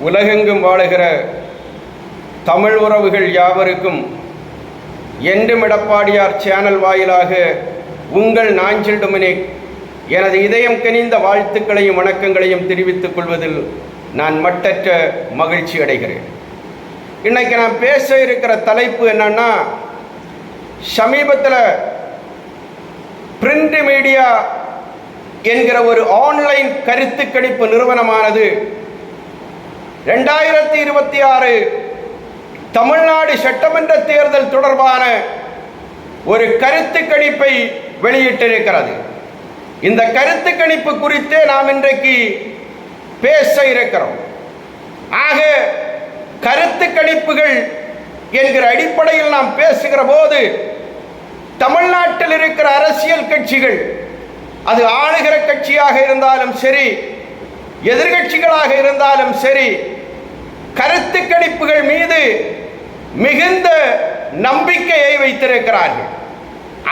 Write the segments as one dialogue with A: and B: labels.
A: உலகெங்கும் வாழுகிற தமிழ் உறவுகள் யாவருக்கும் என்றும் எடப்பாடியார் சேனல் வாயிலாக உங்கள் நாஞ்சில் டொமினிக் எனது இதயம் கனிந்த வாழ்த்துக்களையும் வணக்கங்களையும் தெரிவித்துக் கொள்வதில் நான் மட்டற்ற மகிழ்ச்சி அடைகிறேன். இன்றைக்கி நான் பேச இருக்கிற தலைப்பு என்னன்னா, சமீபத்தில் பிரிண்ட் மீடியா என்கிற ஒரு ஆன்லைன் கருத்து கணிப்பு நிறுவனமானது 2026 தமிழ்நாடு சட்டமன்ற தேர்தல் தொடர்பான ஒரு கருத்து கணிப்பை வெளியிட்டிருக்கிறது. இந்த கருத்து கணிப்பு குறித்தே நாம் இன்றைக்கு பேச இருக்கிறோம். ஆக கருத்து கணிப்புகள் என்கிற அடிப்படையில் நாம் பேசுகிற போது, தமிழ்நாட்டில் இருக்கிற அரசியல் கட்சிகள், அது ஆளுகிற கட்சியாக இருந்தாலும் சரி, எதிர்கட்சிகளாக இருந்தாலும் சரி, கருத்து கணிப்புகள் மீது மிகுந்த நம்பிக்கையை வைத்திருக்கிறார்கள்.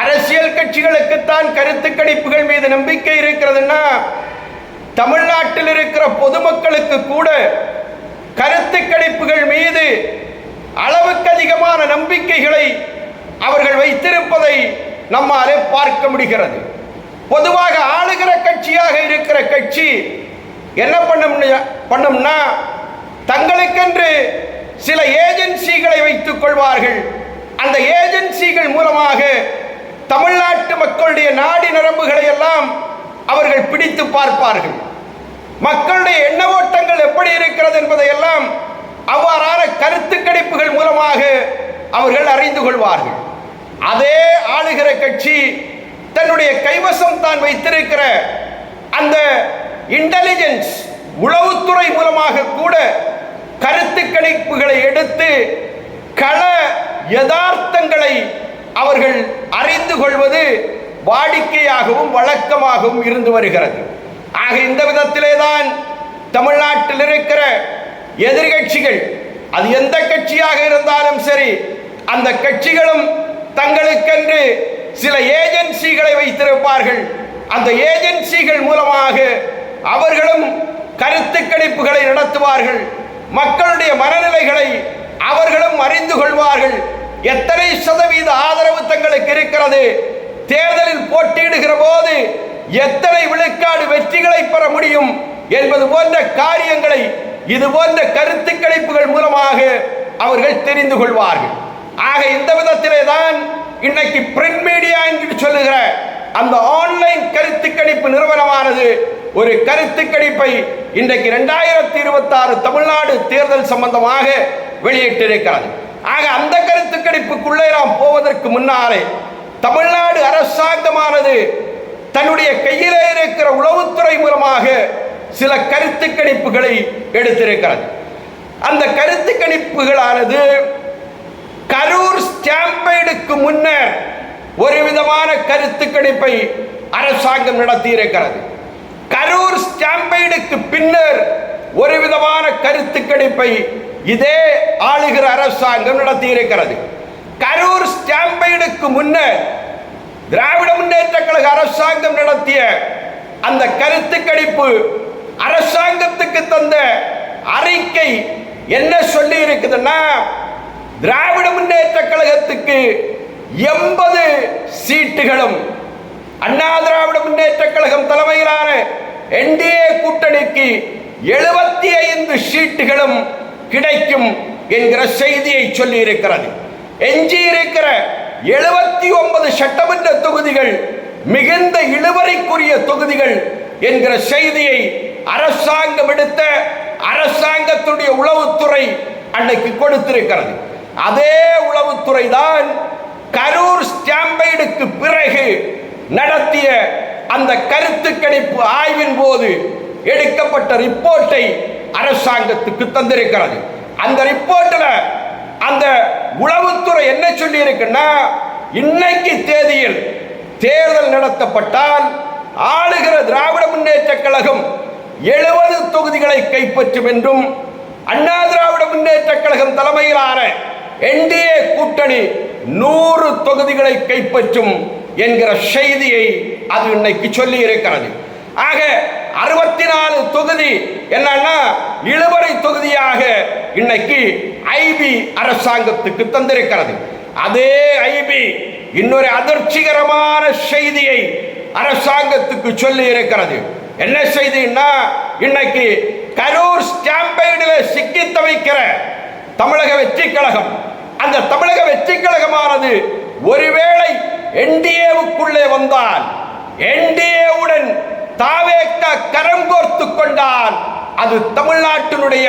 A: அரசியல் கட்சிகளுக்குத்தான் கருத்து கணிப்புகள் மீது நம்பிக்கை இருக்கிறதுன்னா, தமிழ்நாட்டில் இருக்கிற பொதுமக்களுக்கு கூட கருத்து கணிப்புகள் மீது அளவுக்கு அதிகமான நம்பிக்கைகளை அவர்கள் வைத்திருப்பதை நம்மாலே பார்க்க முடிகிறது. பொதுவாக ஆளுகிற கட்சியாக இருக்கிற கட்சி என்ன பண்ணும்னா, தங்களுக்கென்று சில ஏஜென்சிகளை வைத்துக் கொள்வார்கள். அந்த ஏஜென்சிகள் மூலமாக தமிழ்நாட்டு மக்களுடைய நாடி நரம்புகளை எல்லாம் அவர்கள் பிடித்து பார்ப்பார்கள். மக்களுடைய எண்ண ஓட்டங்கள் எப்படி இருக்கிறது என்பதையெல்லாம் அவ்வாறான கருத்து கணிப்புகள் மூலமாக அவர்கள் அறிந்து கொள்வார்கள். அதே ஆளுகிற கட்சி தன்னுடைய கைவசம் தான் வைத்திருக்கிற அந்த இன்டெலிஜென்ஸ் உளவுத்துறை மூலமாக கூட கருத்து கணிப்புகளை எடுத்து கள யதார்த்தங்களை அவர்கள் அறிந்து கொள்வது வாடிக்கையாகவும் வழக்கமாகவும் இருந்து வருகிறது. ஆக இந்த விதத்திலே தான் தமிழ்நாட்டில் இருக்கிற எதிர்கட்சிகள், அது எந்த கட்சியாக இருந்தாலும் சரி, அந்த கட்சிகளும் தங்களுக்கென்று சில ஏஜென்சிகளை வைத்திருப்பார்கள். அந்த ஏஜென்சிகள் மூலமாக அவர்களும் கருத்து கணிப்புகளை நடத்துவார்கள். மக்களுடைய மனநிலைகளை அவர்களும் அறிந்து கொள்வார்கள். எத்தனை சதவீத ஆதரவு தங்களுக்கு இருக்கிறது, தேர்தலில் போட்டியிடுகிற போது எத்தனை விழுக்காடு வெற்றிகளை பெற முடியும் என்பது போன்ற காரியங்களை இது போன்ற கருத்து கணிப்புகள் மூலமாக அவர்கள் தெரிந்து கொள்வார்கள். ஆக இந்த விதத்திலே தான் இன்னைக்கு பிரிண்ட் மீடியா என்று சொல்லுகிற அந்த ஆன்லைன் கருத்து கணிப்பு நிறுவனமானது ஒரு கருத்து கணிப்பை இன்றைக்கு 2026 தமிழ்நாடு தேர்தல் சம்பந்தமாக வெளியிட்டிருக்கிறது. ஆக அந்த கருத்து கணிப்புக்குள்ளே நாம் போவதற்கு முன்னாலே, தமிழ்நாடு அரசாங்கமானது தன்னுடைய கையிலே இருக்கிற உளவுத்துறை மூலமாக சில கருத்து கணிப்புகளை எடுத்திருக்கிறது. அந்த கருத்து கணிப்புகளானது கரூர் ஸ்டாம்பேடுக்கு முன்னர் ஒரு விதமான கருத்து கணிப்பை அரசாங்கம் நடத்தியிருக்கிறது. கரூர் ஸ்டாம்பேடுக்கு பின்னர் ஒரு விதமான கருத்து கணிப்பை இதே ஆளுகிற அரசாங்கம் நடத்தியிருக்கிறது. கரூர் ஸ்டாம்பேடுக்கு முன்னர் திராவிட முன்னேற்ற கழக அரசாங்கம் நடத்திய அந்த கருத்து கணிப்பு அரசாங்கத்துக்கு தந்த அறிக்கை என்ன சொல்லி இருக்குதுன்னா, திராவிட முன்னேற்ற கழகத்துக்கு 80 சீட்டுகளும், அண்ணா திராவிட முன்னேற்ற கழகம் தலைமையிலான என்டிஏ கூட்டணிக்கு 75 சீட்டுகளும் கிடைக்கும் என்கிற செய்தியை சொல்லி இருக்கிறது. எஞ்சி இருக்கிற 79 சட்டமன்ற தொகுதிகள் மிகுந்த இழுவரைக்குரிய தொகுதிகள் என்கிற செய்தியை அரசாங்கம் எடுத்த அரசாங்கத்துடைய உளவுத்துறை அன்னைக்கு கொடுத்திருக்கிறது. அதே உளவுத்துறை தான் கரூர் ஸ்டாம்பேடுக்கு பிறகு நடத்திய அந்த கருத்து கணிப்பு ஆய்வின் போது எடுக்கப்பட்ட ரிப்போர்ட்டை அரசாங்கத்துக்கு தந்திருக்கிறது. அந்த ரிப்போர்ட்டில் அந்த உளவுத்துறை என்ன சொல்லி இருக்குன்னா, இன்னைக்கு தேதியில் தேர்தல் நடத்தப்பட்டால் ஆளுகிற திராவிட முன்னேற்ற கழகம் 70 தொகுதிகளை கைப்பற்றும் என்றும், அண்ணா திராவிட முன்னேற்ற கழகம் தலைமையிலான என்டிஏ கூட்டணி 100 தொகுதிகளை கைப்பற்றும் என்கிற செய்தியை அது இன்னைக்கு சொல்லி இருக்கிறது. ஆக 64 தொகுதி என்னன்னா இழுபறை தொகுதியாக இன்னைக்கு ஐபி அரசாங்கத்துக்கு தந்திருக்கிறது. அதே ஐபி இன்னொரு அதிர்ச்சிகரமான செய்தியை அரசாங்கத்துக்கு சொல்லி இருக்கிறது. என்ன செய்தின்னா, இன்னைக்கு கரூர் ஸ்டாம்பேடில் சிக்கி தவிக்கிற தமிழக வெற்றி கழகம், அந்த தமிழக வெற்றி கழகமானது ஒருவேளை என்டிஏவுக்குள்ளே வந்தால், என்டிஏவுடன் தாவேகா கரம் கோர்த்து கொண்டால், அது தமிழ்நாட்டினுடைய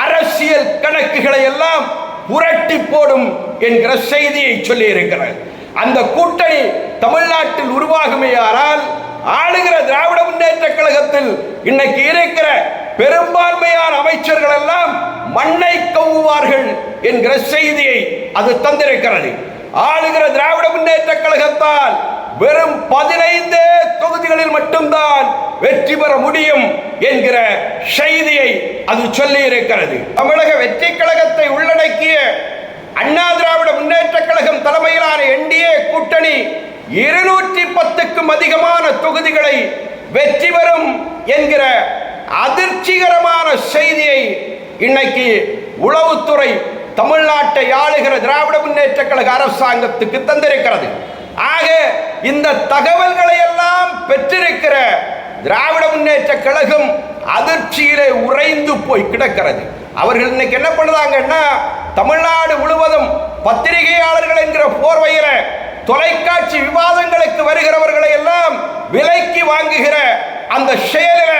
A: அரசியல் கணக்குகளை எல்லாம் புரட்டி போடும் என்கிற செய்தியை சொல்லி இருக்கிறார். அந்த கூட்டணி தமிழ்நாட்டில் உருவாகுமேயானால் ஆளுகிற திராவிட முன்னேற்ற கழகத்தில் இன்னைக்கு இருக்கிற பெரும்பான்மையான அமைச்சர்கள் எல்லாம் மண்ணை கவ்வுவார்கள் என்கிற செய்தியை அது தந்திருக்கிறது. ஆளுகிற திராவிட முன்னேற்ற கழகத்தால் வெறும் 15 தொகுதிகளில் மட்டும்தான் வெற்றி பெற முடியும் என்கிற செய்தியை அது சொல்லி இருக்கிறது. தமிழக வெற்றி கழகத்தை உள்ளடக்கிய அண்ணா திராவிட முன்னேற்ற கழகம் தலைமையிலான என்டிஏ கூட்டணி 210க்கும் அதிகமான தொகுதிகளை வெற்றி பெறும் என்கிற அதிர்ச்சிகரமான செய்தியை இன்னைக்கு உளவுத்துறை தமிழ்நாட்டை ஆளுகிற திராவிட முன்னேற்ற கழக அரசாங்கத்துக்கு தந்திருக்கிறது. ஆக இந்த தகவல்களை எல்லாம் பெற்றிருக்கிற திராவிட முன்னேற்ற கழகம் அதிர்ச்சியிலே உறைந்து போய் கிடக்கிறது. அவர்கள் இன்னைக்கு என்ன பண்ணுறாங்கன்னா, தமிழ்நாடு முழுவதும் பத்திரிகையாளர்கள் என்கிற போர்வையில தொலைக்காட்சி விவாதங்களுக்கு வருகிறவர்களை எல்லாம் விலைக்கு வாங்குகிற அந்த செயலில்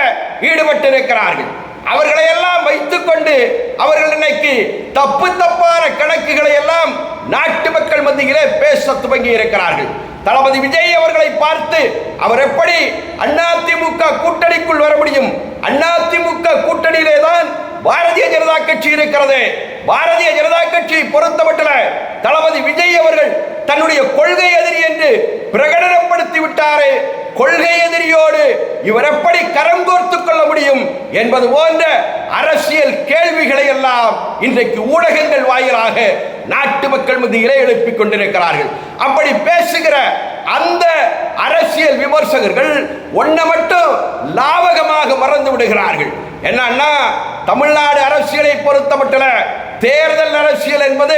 A: ஈடுபட்டிருக்கிறார்கள். அவர்களை எல்லாம் வைத்துக் கொண்டு அவர்கள் இன்னைக்கு தப்பான கணக்குகளை எல்லாம் நாட்டு மக்கள் மத்தியிலே பேச துவங்கி இருக்கிறார்கள். தளபதி விஜய் அவர்களை பார்த்து அவர் எப்படி அதிமுக கூட்டணிக்குள் வர முடியும்? அதிமுக கூட்டணியிலே தான் பாரதிய ஜனதா கட்சி இருக்கிறது. பாரதிய ஜனதா கட்சி பொறுத்தமட்டில் தளபதி விஜய் அவர்கள் தன்னுடைய கொள்கை எதிரி என்று பிரகடனப்படுத்தி விட்டாரே, கொள்கை எதிரியோடு இவர் எப்படி கரம் கோர்த்துக் கொள்ள முடியும் என்பது போன்ற அரசியல் கேள்விகளை எல்லாம் இன்றைக்கு ஊடகங்கள் வாயிலாக நாட்டு மக்கள் மத்தியிலே எழுப்பிக் கொண்டிருக்கிறார்கள். அப்படி பேசுகிற அந்த அரசியல் விமர்சகர்கள் ஒன்றை மட்டும் லாவகமாக மறந்து விடுகிறார்கள். என்னன்னா, தமிழ்நாடு அரசியலை பொறுத்தமட்டில் தேர்தல் அரசியல் என்பது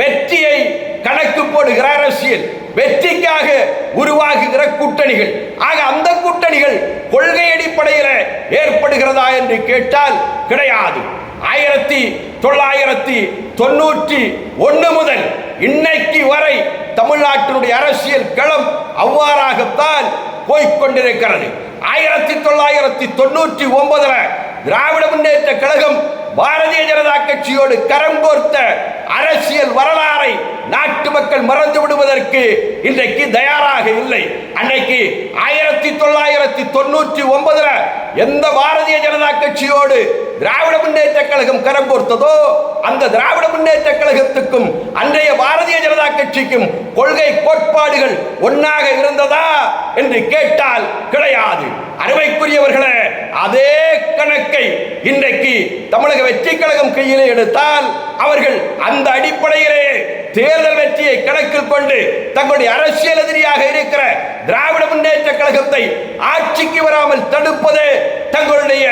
A: வெற்றியை கணக்கு போடுகிற அரசியல், வெற்றிக்காக உருவாகுகிற கூட்டணிகள். ஆக அந்த கூட்டணிகள் கொள்கை அடிப்படையில் ஏற்படுகிறதா என்று கேட்டால் கிடையாது. 1991 முதல் இன்னைக்கு வரை தமிழ்நாட்டினுடைய அரசியல் களம் அவ்வாறாகத்தான் போய்கொண்டிருக்கிறது. 1999 திராவிட முன்னேற்ற கழகம் பாரதிய ஜனதா கட்சியோடு கரம் கோர்த்த அரசியல் வரலாறை நாட்டு மக்கள் மறந்து விடுவதற்கு இன்றைக்கு தயாராக இல்லை. அன்றைக்கு 1999 எந்த பாரதிய ஜனதா கட்சியோடு திராவிட முன்னேற்ற கழகம் கரம் கோர்த்ததோ அந்த திராவிட முன்னேற்ற கழகத்துக்கும் அன்றைய பாரதிய ஜனதா கட்சிக்கும் கொள்கை கோட்பாடுகள் ஒன்றாக இருந்ததா என்று கேட்டால் கிடையாது. அருமைக்குரியவர்களே, அதே கணக்கை இன்றைக்கு தமிழக வெற்றி கழகம் கையிலே எடுத்தால் அவர்கள் அந்த அடிப்படையிலே தேர்தல் வெற்றியை கணக்கில் கொண்டு தங்களுடைய அரசியல் எதிரியாக இருக்கிற திராவிட முன்னேற்ற கழகத்தை ஆட்சிக்கு வராமல் தடுப்பது தங்களுடைய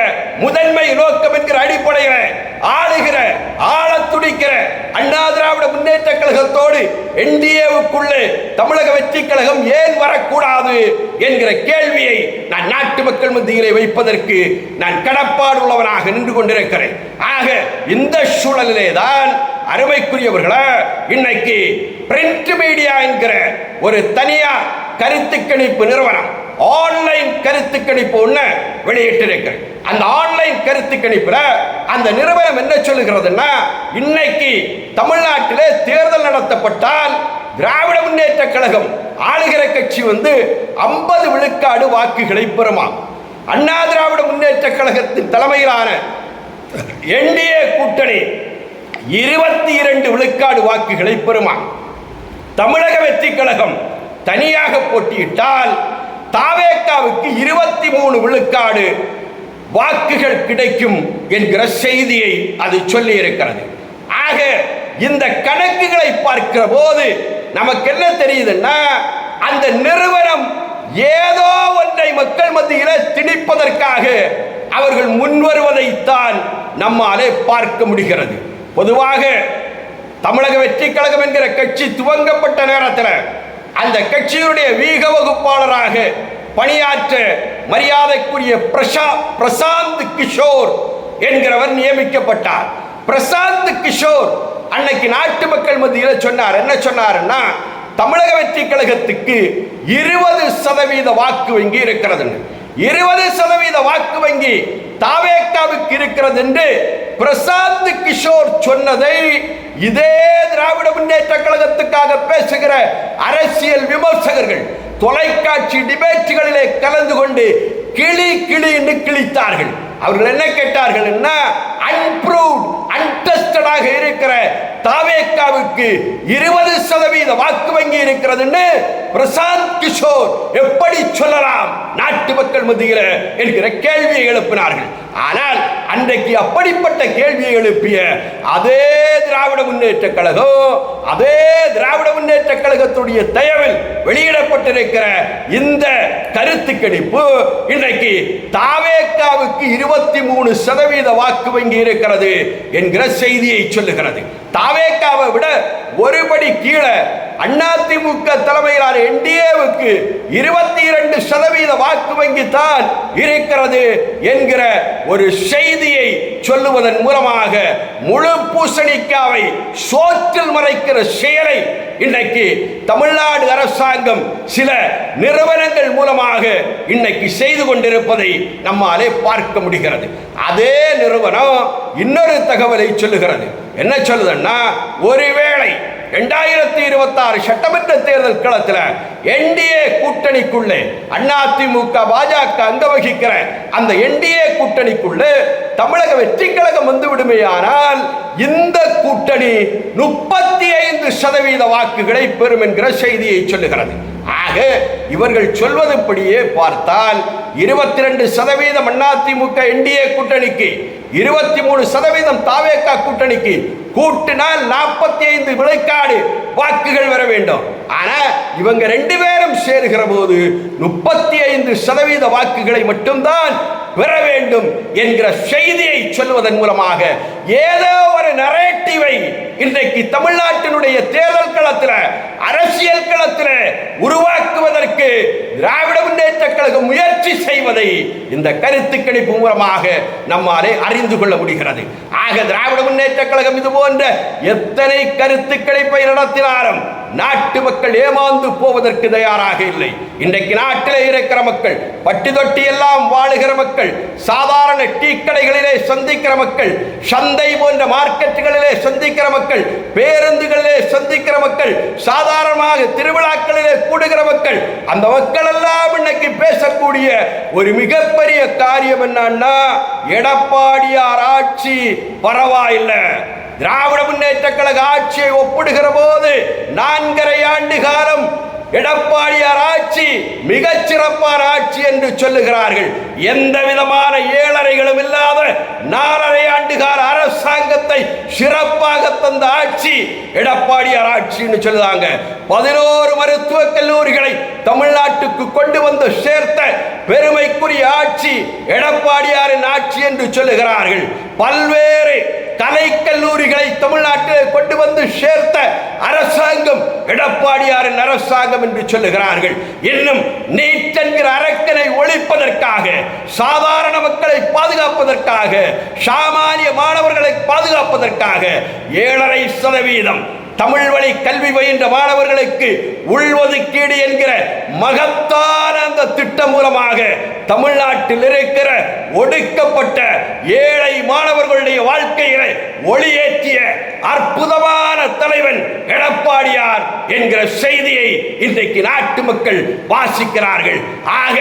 A: முதன்மை நோக்கம் என்கிற அடிப்படையில் ஆளுகிற ஆள துடிக்கிற அண்ணா திராவிட முன்னேற்ற கழகத்தோடு என்டிஏவுக்குள்ளே தமிழக வெற்றி கழகம் ஏன் வரக்கூடாது என்கிற கேள்வியை நான் நாட்டு மக்கள் மத்தியிலே வைப்பதற்கு நான் கடப்பாடு உள்ளவனாக நின்று கொண்டிருக்கிறேன். ஆக இந்த சூழலிலே தான் அருமைக்குரியவர்களே, இன்னைக்கு பிரிண்ட் மீடியா என்கிற ஒரு தனியார் கருத்து கணிப்பு நிறுவனம் ஆன்லைன் கருத்து கணிப்பு ஒன்று வெளியிட்டிருக்கிறது. அந்த ஆன்லைன் கருத்து கணிப்புல அந்த நிறுவனம் என்ன சொல்லுகிறதுன்னா, இன்னைக்கு தமிழ்நாட்டிலே தேர்தல் நடத்தப்பட்டால் திராவிட முன்னேற்ற கழகம் ஆளுகிற கட்சி 50 விழுக்காடு வாக்குகளை பெறுமா. அண்ணா திராவிட முன்னேற்ற கழகத்தின் தலைமையிலான என்டிஏ கூட்டணி 22 விழுக்காடு வாக்குகளை பெறுமா. தமிழக வெற்றி கழகம் தனியாக போட்டியிட்டால் தாவேகாவுக்கு 23 விழுக்காடு வாக்குகள் கிடைக்கும் என்கிற செய்தியை அது சொல்லி இருக்கிறது. ஆக இந்த கணக்குகளை பார்க்கிற போது நமக்கு என்ன தெரியுதுன்னா, அந்த நிறுவனம் ஏதோ ஒன்றை மக்கள் மத்தியில் திணிப்பதற்காக அவர்கள் முன்வருவதைத்தான் நம்மாலே பார்க்க முடிகிறது. பொதுவாக தமிழக வெற்றி கழகம் என்கிற கட்சி துவங்கப்பட்ட நேரத்தில் அந்த கட்சியுடைய வீக வகுப்பாளராக பணியாற்ற மரியாதைக்குரிய பிரசாந்த் கிஷோர் என்கிறவர் நியமிக்கப்பட்டார். பிரசாந்த் கிஷோர் அன்னைக்கு நாட்டு மக்கள் மத்தியில் சொன்னார். என்ன சொன்னார்னா, தமிழக வெற்றி கழகத்துக்கு 20% வாக்கு வங்கி இருக்கிறது, 20% வாக்கு வங்கி தாவேக்காவுக்கு இருக்கிறது என்று பிரசாந்த் கிஷோர் சொன்னதை இதே திராவிட முன்னேற்ற கழகத்துக்காக பேசுகிற அரசியல் விமர்சகர்கள் தொலைக்காட்சி டிபேட்டுகளிலே கலந்து கொண்டு கிளி கிளி என்று கிழித்தார்கள். அவர்கள் என்ன கேட்டார்கள், அன்ப்ரூவ்ட் அன்டெஸ்டடாக இருக்கிற தாவேக்காவுக்கு 20% வாக்கு வங்கி இருக்கிறது பிரசாந்த் கிஷோர் எப்படி சொல்லலாம் நாட்டு மக்கள் மத்தியில் என்கிற கேள்வியை எழுப்பினார்கள். ஆனால் அன்றைக்கு அப்படிப்பட்ட கேள்வியை எழுப்பிய அதே திராவிட முன்னேற்ற கழகம், அதே திராவிட முன்னேற்ற கழகத்துடைய தயவில் வெளியிடப்பட்டிருக்கிற இந்த கருத்து கணிப்பு இன்றைக்கு தாவேக்காவுக்கு 23% வாக்கு வங்கி இருக்கிறது என்கிற செய்தியை சொல்லுகிறது. தாவேக்காவை விட ஒருபடி கீழே அதிமுக தலைமையிலான என்டிஏவுக்கு 22% வாக்கு வங்கி தான் இருக்கிறது என்கிற ஒரு செய்தியை சொல்லுவதன் மூலமாக முழு பூசணிக்காவை சோற்றில் மறைக்கிற செயலை இன்றைக்கு தமிழ்நாடு அரசாங்கம் சில நிறுவனங்கள் மூலமாக இன்னைக்கு செய்து கொண்டிருப்பதை நம்மாலே பார்க்க முடிகிறது. அதே நிறுவனம் இன்னொரு தகவலை சொல்லுகிறது. என்ன சொல்லுதுன்னா, ஒருவேளை 2026 சட்டமன்ற தேர்தல் களத்தில் என்டிஏ கூட்டணிக்குள்ளே அதிமுக பாஜக அங்க வகிக்கிற அந்த என்டிஏ கூட்டணிக்குள்ளே தமிழக வெற்றி கழகம் வந்து விடுமையானால் இந்த கூட்டணி 35% வாக்குகளை பெறும் என்கிற செய்தியை சொல்லுகிறது. ஆக இவர்கள் சொல்வதுபடியே பார்த்தால் 22% அதிமுக என்டிஏ கூட்டணிக்கு, 23% தாவேகா கூட்டணிக்கு கூட்டினால் 45 விழுக்காடு வாக்குகள் வர வேண்டும். ஆனா இவங்க ரெண்டு பேரும் சேருகிற போது 35% வாக்குகளை மட்டும்தான் பெற வேண்டும் என்கிற செய்தியை சொல்வதன் மூலமாக ஏதோ ஒரு நரேட்டிவை இன்றைக்கு தமிழ்நாட்டினுடைய தேர்தல் களத்தில், அரசியல் களத்தில் உருவாக்குவதற்கு திராவிட முன்னேற்ற கழகம் முயற்சி செய்வதை இந்த கருத்து கணிப்பு மூலமாக நம்மாலே அறிந்து கொள்ள முடிகிறது. ஆக திராவிட முன்னேற்ற கழகம் இது போன்ற எத்தனை கருத்து கணிப்பை நடத்தினாலும் நாட்டு மக்கள் ஏமாந்து போவதற்கு தயாராக இல்லை. இன்றைக்கு நாட்டிலே இருக்கிற மக்கள், பட்டி தொட்டி எல்லாம் வாழுகிற மக்கள், சாதாரண டீ கடைகளிலே சந்திக்கிற மக்கள், சந்தை போன்ற மார்க்கெட்டுகளிலே சந்திக்கிற மக்கள், பேருந்துகளிலே சந்திக்கிற மக்கள், சாதாரணமாக திருவிழாக்களிலே கூடுகிற மக்கள், அந்த மக்கள் எல்லாம் இன்னைக்கு பேசக்கூடிய ஒரு மிகப்பெரிய காரியம் என்னன்னா, எடப்பாடியார் ஆட்சி பரவாயில்லை, திராவிட முன்னேற்ற கழக ஆட்சியை ஒப்பிடுகிற போது 4.5 ஆண்டு காலம் எடப்பாடியார் ஆட்சி மிகச் சிறப்பான ஆட்சி என்று சொல்லுகிறார்கள். எந்த விதமான ஏழரைகளும் இல்லாத 4.5 ஆண்டு கால அரசாங்கத்தை சிறப்பாக தந்த ஆட்சி எடப்பாடியார் ஆட்சின்னு சொல்லுதாங்க. 11 மருத்துவக் கல்லூரிகளை தமிழ்நாட்டுக்கு கொண்டு வந்து சேர்த்த பெருமைக்குரிய ஆட்சி எடப்பாடியாரின் ஆட்சி என்று சொல்லுகிறார்கள். பல்வேறு கலைக்கல்லூரிகளை தமிழ்நாட்டில் கொண்டு வந்து சேர்த்த அரசாங்கம் எடப்பாடியாரின் அரசாங்கம் என்று சொல்லுகிறார்கள். இன்னும் நீட் என்கிற அரக்கனை ஒழிப்பதற்காக, சாதாரண மக்களை பாதுகாப்பதற்காக, சாமானிய மாணவர்களை பாதுகாப்பதற்காக 7.5% தமிழ் வழி கல்வி பயின்ற மாணவர்களுக்கு உள்ஒதுக்கீடு என்கிற மகத்தான அந்த திட்டம் மூலமாக தமிழ்நாட்டில் இருக்கிற ஒடுக்கப்பட்ட ஏழை மாணவர்களுடைய வாழ்க்கைகளை ஒளியேற்றிய அற்புதமான தலைவன் எடப்பாடியார் என்கிற செய்தியை இன்றைக்கு நாட்டு மக்கள் வாசிக்கிறார்கள். ஆக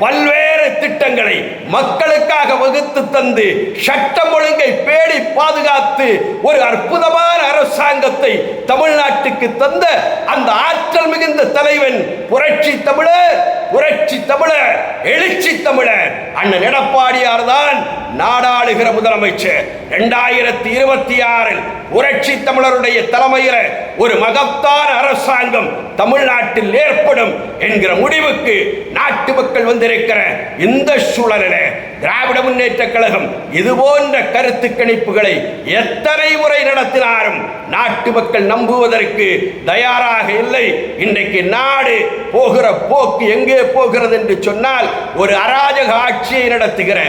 A: பல்வேறு திட்டங்களை மக்களுக்காக வகுத்து தந்து சட்டம் ஒழுங்கை பேடி பாதுகாத்து ஒரு அற்புதமான அரசாங்கத்தை தமிழ்நாட்டுக்கு தந்த அந்த ஆற்றல் மிகுந்த தலைவன் புரட்சி தமிழர், புரட்சி தமிழர், எழுச்சி தமிழர் அண்ணன் எடப்பாடியார் தான் நாடாளுகிற முதலமைச்சர். 2026 புரட்சி தமிழருடைய தலைமையில் ஒரு மகத்தான அரசாங்கம் தமிழ்நாட்டில் ஏற்படும் என்கிற முடிவுக்கு நாட்டு மக்கள் வந்திருக்கிற இந்த சூழலில் திராவிட முன்னேற்ற கழகம் இது போன்ற கருத்து கணிப்புகளை எத்தனை முறை நடத்தினாலும் நாட்டு மக்கள் நம்புவதற்கு தயாராக இல்லை. இன்றைக்கு நாடு போகிற போக்கு எங்கே போகிறது என்று சொன்னால், ஒரு அராஜக ஆட்சியை நடத்துகிற,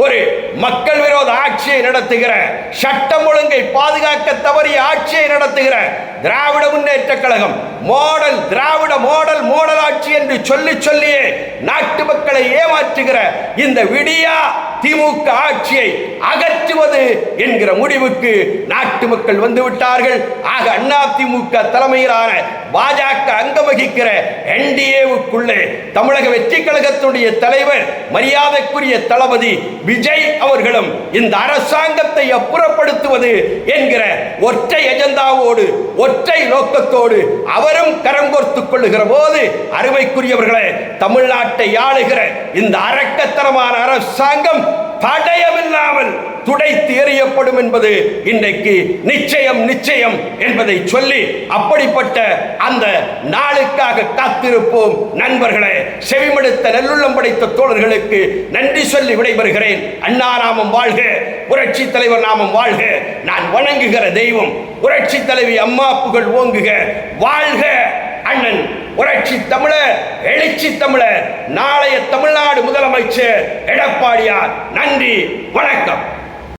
A: ஒரு மக்கள் விரோத ஆட்சியை நடத்துகிற, சட்டம் ஒழுங்கை பாதுகாக்க தவறிய ஆட்சியை நடத்துகிற திராவிட முன்னேற்ற கழகம் மாடல் திராவிட மாடல் ஆட்சி என்று சொல்லியே நாட்டு மக்களை ஏமாற்றுகிற இந்த விடியா திமுக ஆட்சியை அகற்றுவது என்கிற முடிவுக்கு நாட்டு மக்கள் வந்துவிட்டார்கள். ஆக அதிமுக தலைமையிலான பாஜக அங்கம் வகிக்கிற என்டிஏவுக்குள்ளே தமிழக வெற்றி கழகத்துடைய தலைவர் மரியாதைக்குரிய தளபதி விஜய் அவர்களும் இந்த அரசாங்கத்தை அப்புறப்படுத்துவது என்கிற ஒற்றை எஜெண்டாவோடு ஒற்றை நோக்கத்தோடு அவரும் கரம் கோர்த்துக் கொள்ளுகிற போது, அருமைக்குரியவர்களே, தமிழ்நாட்டை ஆளுகிற இந்த அரக்கத்தனமான அரசாங்கம் தடயமில்லாமல் துடைத்து எறியப்படும் என்பது இன்றைக்கு நிச்சயம் என்பதை சொல்லி, அப்படிப்பட்ட அந்த நாளுக்காக காத்திருப்போம். நண்பர்களே, செவிமடுத்த நல்லுள்ளம் படைத்த தோழர்களுக்கு நன்றி சொல்லி விடைபெறுகிறேன். அண்ணா நாமம் வாழ்க, புரட்சி தலைவர் நாமம் வாழ்க. நான் வணங்குகிற தெய்வம் புரட்சி தலைவி அம்மா புகழ் ஓங்குக. வாழ்க அண்ணன் புரட்சி தமிழர், எழுச்சி தமிழர், நாளைய தமிழ்நாடு முதலமைச்சர் எடப்பாடியார். நன்றி, வணக்கம்.